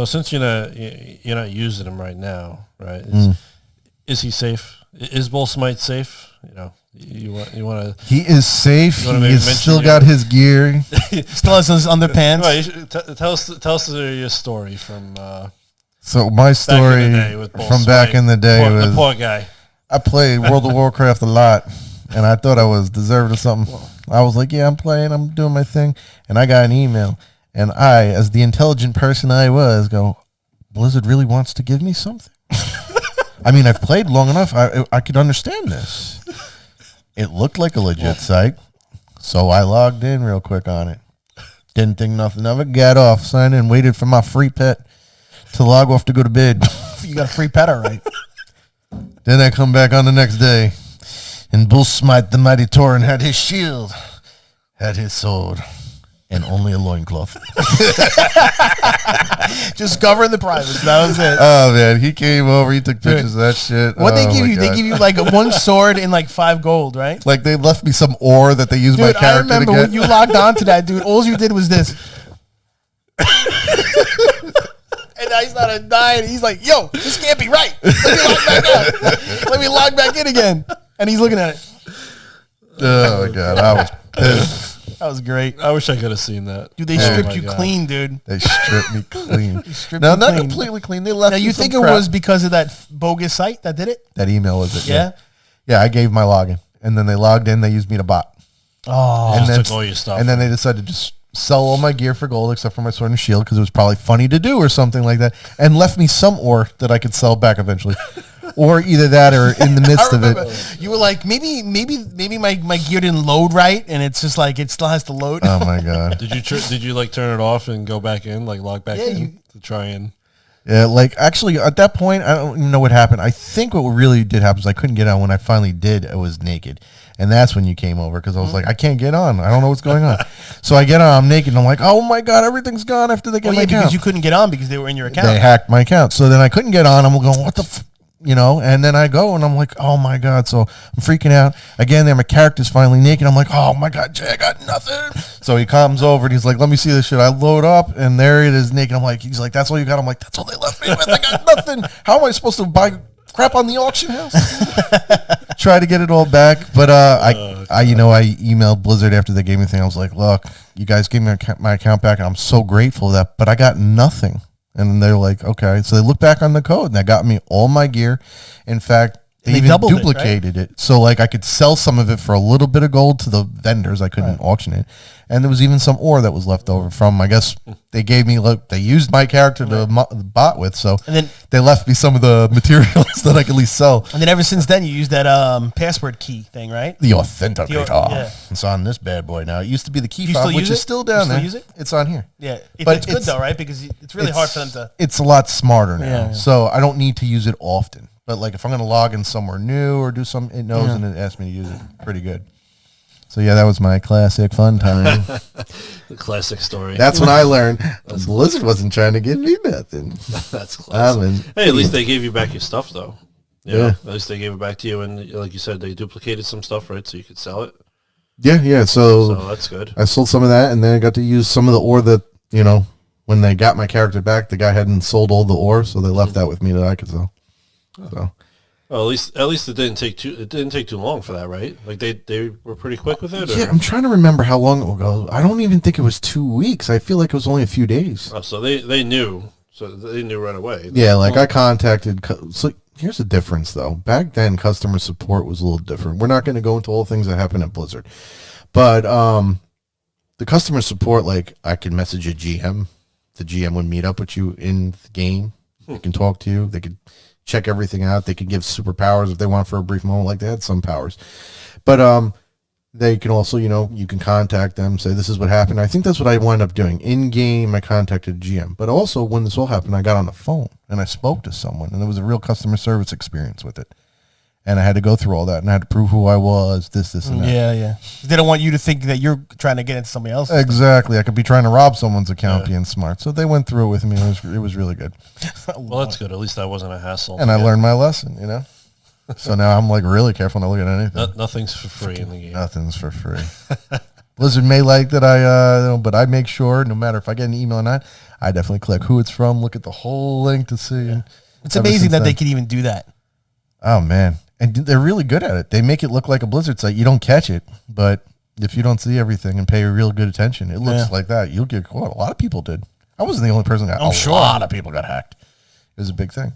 So since you're not using him right now, right? Is he safe? Is Bullsmite safe? You want to. He is safe. He has still got his gear. Still has his underpants. Right, tell us your story from. So my story from back in the day was the poor guy. I played World of Warcraft a lot, and I thought I was deserving of something. I was like, yeah, I'm playing, I'm doing my thing, and I got an email, and I, as the intelligent person I was, go, Blizzard really wants to give me something? I mean, I've played long enough. I could understand this. It looked like a legit site, so I logged in real quick on it. Didn't think nothing of it. Got off, signed in, waited for my free pet to log off to go to bed. You got a free pet, all right. Then I come back on the next day, and Bullsmite the mighty Tauren had his shield, had his sword, and only a loincloth. Just covering the privates. That was it. Oh, man. He came over. He took pictures of that shit. What they give you? God. They give you like one sword and like 5 gold, right? Like they left me some ore that they used my character to get. I remember when you logged on to that, dude. All you did was this. And now he's not dying. He's like, yo, this can't be right. Let me log back out. Let me log back in again. And he's looking at it. Oh, my God. I was pissed. That was great. I wish I could have seen that. Dude, they stripped you clean, dude. They stripped me clean. No, not completely clean. They left. Now, you think it was because of that bogus site that did it? That email was it? Yeah. Yeah, I gave my login. And then they logged in. They used me to bot. Oh. And then took all your stuff. And then they decided to just sell all my gear for gold except for my sword and shield because it was probably funny to do or something like that. And left me some ore that I could sell back eventually. Or either that or in the midst of it. You were like, maybe my gear didn't load right, and it's just like it still has to load. Oh my God. Did you like turn it off and go back in, like log back in to try and? Yeah, like actually at that point, I don't even know what happened. I think what really did happen is I couldn't get on. When I finally did, I was naked. And that's when you came over because I was like, I can't get on. I don't know what's going on. So I get on, I'm naked, and I'm like, oh my God, everything's gone after they get my account. Because you couldn't get on because they were in your account. They hacked my account. So then I couldn't get on. I'm going, what the and then I go and I'm like, oh my God. So I'm freaking out. Again, there my character's finally naked. I'm like, oh my God, Jay, I got nothing. So he comes over and he's like, let me see this shit. I load up and there it is naked. I'm like, he's like, that's all you got? I'm like, that's all they left me with. I got nothing. How am I supposed to buy crap on the auction house? Try to get it all back. But I emailed Blizzard after they gave me the thing. I was like, look, you guys gave me my account back and I'm so grateful for that, but I got nothing. And then they're like, okay. So they looked back on the code and that got me all my gear. In fact, they even duplicated it. So like I could sell some of it for a little bit of gold to the vendors. I couldn't auction it. And there was even some ore that was left over from, I guess they gave me, they used my character to bot with. So and then they left me some of the materials that I could at least sell. And then ever since then, you used that password key thing, right? The authenticator. It's on this bad boy now. It used to be the key fob, which is still down there. Use it? It's on here. Yeah. But it's good though, right? Because it's really hard for them to. It's a lot smarter now. Yeah. So I don't need to use it often. But like if I'm going to log in somewhere new or do something, it knows and it asks me to use it pretty good. So yeah, that was my classic fun time. The classic story. That's when I learned Blizzard wasn't trying to give me nothing. That's classic. Hey, at least they gave you back your stuff though. Yeah. At least they gave it back to you, and like you said, they duplicated some stuff, right? So you could sell it. Yeah. So that's good. I sold some of that, and then I got to use some of the ore that when they got my character back, the guy hadn't sold all the ore, so they left that with me that I could sell. So. Well, at least it didn't take too long for that, right? Like they were pretty quick with it. Yeah, I'm trying to remember how long ago. I don't even think it was 2 weeks. I feel like it was only a few days. Oh, so they knew. So they knew right away. Yeah, like I contacted. So here's the difference, though. Back then, customer support was a little different. We're not going to go into all things that happened at Blizzard, but the customer support, like I could message a GM. The GM would meet up with you in the game. They can talk to you. They could check everything out. They could give superpowers if they want for a brief moment, like they had some powers. But they can also, you can contact them, say this is what happened. I think that's what I wound up doing. In game, I contacted GM. But also, when this all happened, I got on the phone and I spoke to someone, and there was a real customer service experience with it. And I had to go through all that, and I had to prove who I was, this, and that. Yeah. They don't want you to think that you're trying to get into somebody else. Exactly. I could be trying to rob someone's account being smart. So they went through it with me. It was really good. Well, that's good. At least that wasn't a hassle. And I learned my lesson, So now I'm like really careful not looking at anything. Nothing's for free in the game. Nothing's for free. Blizzard may like that but I make sure no matter if I get an email or not, I definitely click who it's from, look at the whole link to see. Yeah. It's amazing that they can even do that. Oh, man. And they're really good at it. They make it look like a Blizzard site. You don't catch it, but if you don't see everything and pay real good attention, it looks like that. You'll get caught. A lot of people did. I wasn't the only person that a lot of people got hacked. It was a big thing.